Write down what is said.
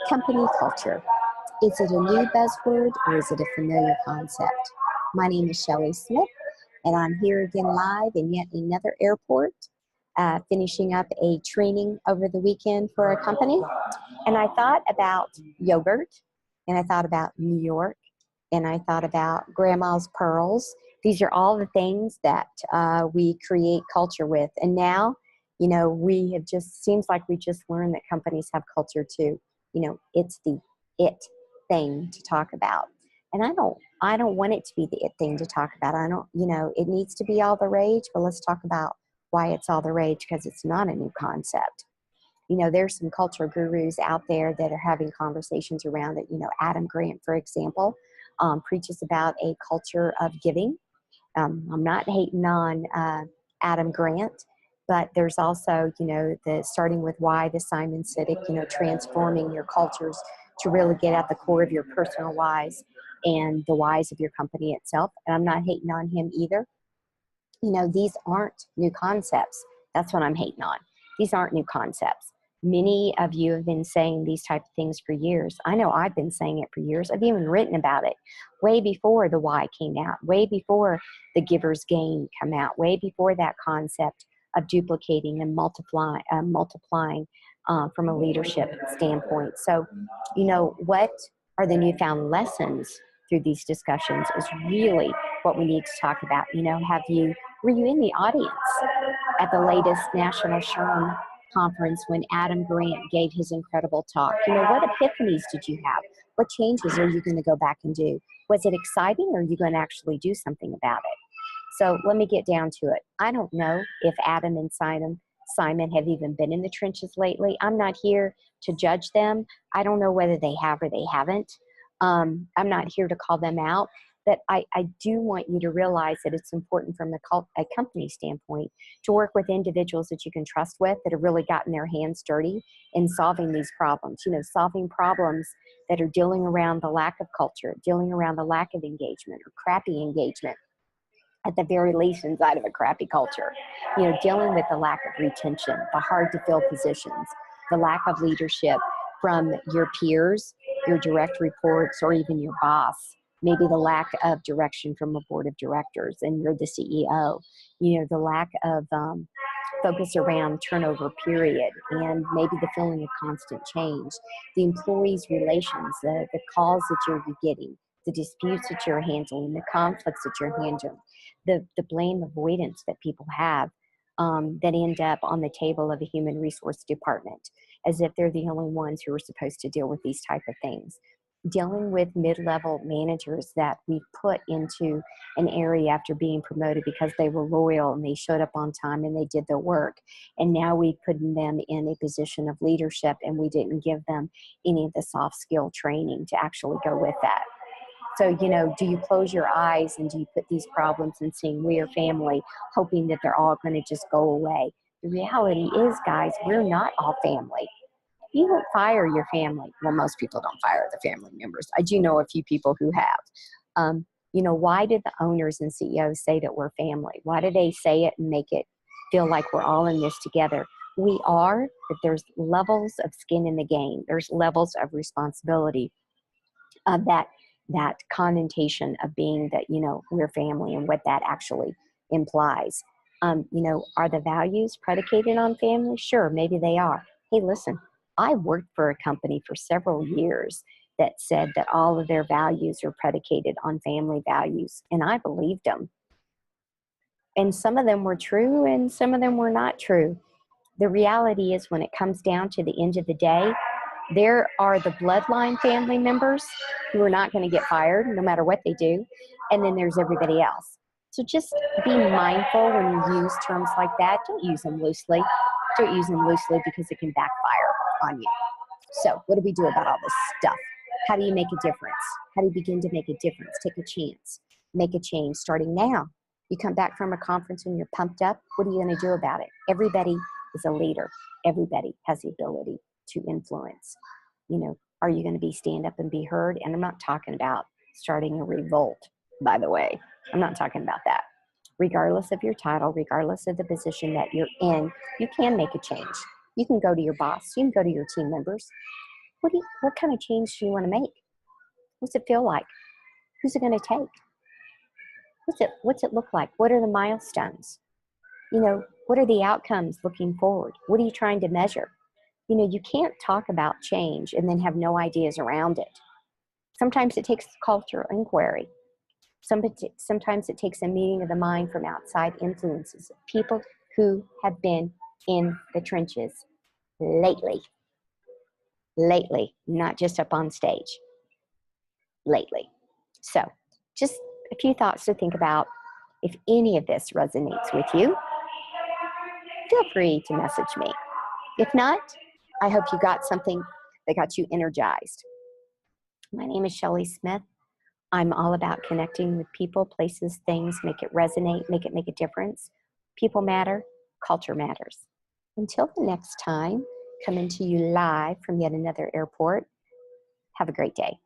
Company culture. Is it a new buzzword or is it a familiar concept? My name is Shelley Smith, and I'm here again live in yet another airport, finishing up a training over the weekend for a company. And I thought about yogurt, and I thought about New York, and I thought about Grandma's pearls. These are all the things that we create culture with. And now, we have just, seems like we just learned that companies have culture too. It's the it thing to talk about. And I don't want it to be the it thing to talk about. It needs to be all the rage, but let's talk about why it's all the rage, because it's not a new concept. There's some culture gurus out there that are having conversations around it. Adam Grant, for example, preaches about a culture of giving. I'm not hating on Adam Grant, but there's also, the starting with why, the Simon Sinek, transforming your cultures to really get at the core of your personal whys and the whys of your company itself. And I'm not hating on him either. These aren't new concepts. That's what I'm hating on. These aren't new concepts. Many of you have been saying these type of things for years. I know I've been saying it for years. I've even written about it way before the why came out, way before the giver's gain come out, way before that concept of duplicating and multiplying from a leadership standpoint. So, what are the newfound lessons through these discussions is really what we need to talk about. Were you in the audience at the latest National SHRM conference when Adam Grant gave his incredible talk? What epiphanies did you have? What changes are you going to go back and do? Was it exciting, or are you going to actually do something about it? So let me get down to it. I don't know if Adam and Simon have even been in the trenches lately. I'm not here to judge them. I don't know whether they have or they haven't. I'm not here to call them out. But I do want you to realize that it's important from a company standpoint to work with individuals that you can trust with, that have really gotten their hands dirty in solving these problems. Solving problems that are dealing around the lack of culture, dealing around the lack of engagement or crappy engagement, at the very least inside of a crappy culture. Dealing with the lack of retention, the hard to fill positions, the lack of leadership from your peers, your direct reports, or even your boss. Maybe the lack of direction from a board of directors and you're the CEO. The lack of focus around turnover period, and maybe the feeling of constant change, the employees' relations, the calls that you're getting, the disputes that you're handling, the conflicts that you're handling, the blame avoidance that people have that end up on the table of a human resource department, as if they're the only ones who are supposed to deal with these type of things. Dealing with mid-level managers that we put into an area after being promoted because they were loyal and they showed up on time and they did their work. And now we put them in a position of leadership and we didn't give them any of the soft skill training to actually go with that. So, do you close your eyes and do you put these problems and saying we are family, hoping that they're all going to just go away? The reality is, guys, we're not all family. You don't fire your family. Well, most people don't fire the family members. I do know a few people who have. Why did the owners and CEOs say that we're family? Why do they say it and make it feel like we're all in this together? We are, but there's levels of skin in the game. There's levels of responsibility of that connotation of being that, we're family and what that actually implies. Are the values predicated on family? Sure, maybe they are. Hey, listen, I worked for a company for several years that said that all of their values are predicated on family values, and I believed them. And some of them were true and some of them were not true. The reality is, when it comes down to the end of the day, there are the bloodline family members who are not going to get fired no matter what they do, and then there's everybody else. So just be mindful when you use terms like that. Don't use them loosely. Don't use them loosely because it can backfire on you. So what do we do about all this stuff? How do you make a difference? How do you begin to make a difference? Take a chance. Make a change starting now. You come back from a conference and you're pumped up. What are you going to do about it? Everybody is a leader. Everybody has the ability to influence. Are you going to be stand up and be heard? And I'm not talking about starting a revolt, by the way. I'm not talking about that. Regardless of your title, regardless of the position that you're in, you can make a change. You can go to your boss. You can go to your team members. What kind of change do you want to make? What's it feel like? Who's it going to take? What's it look like? What are the milestones? What are the outcomes looking forward? What are you trying to measure? You can't talk about change and then have no ideas around it. Sometimes it takes cultural inquiry. Sometimes it takes a meeting of the mind from outside influences, people who have been in the trenches lately, not just up on stage, lately. So just a few thoughts to think about. If any of this resonates with you, feel free to message me. If not, I hope you got something that got you energized. My name is Shelley Smith. I'm all about connecting with people, places, things, make it resonate, make a difference. People matter, culture matters. Until the next time, coming to you live from yet another airport. Have a great day.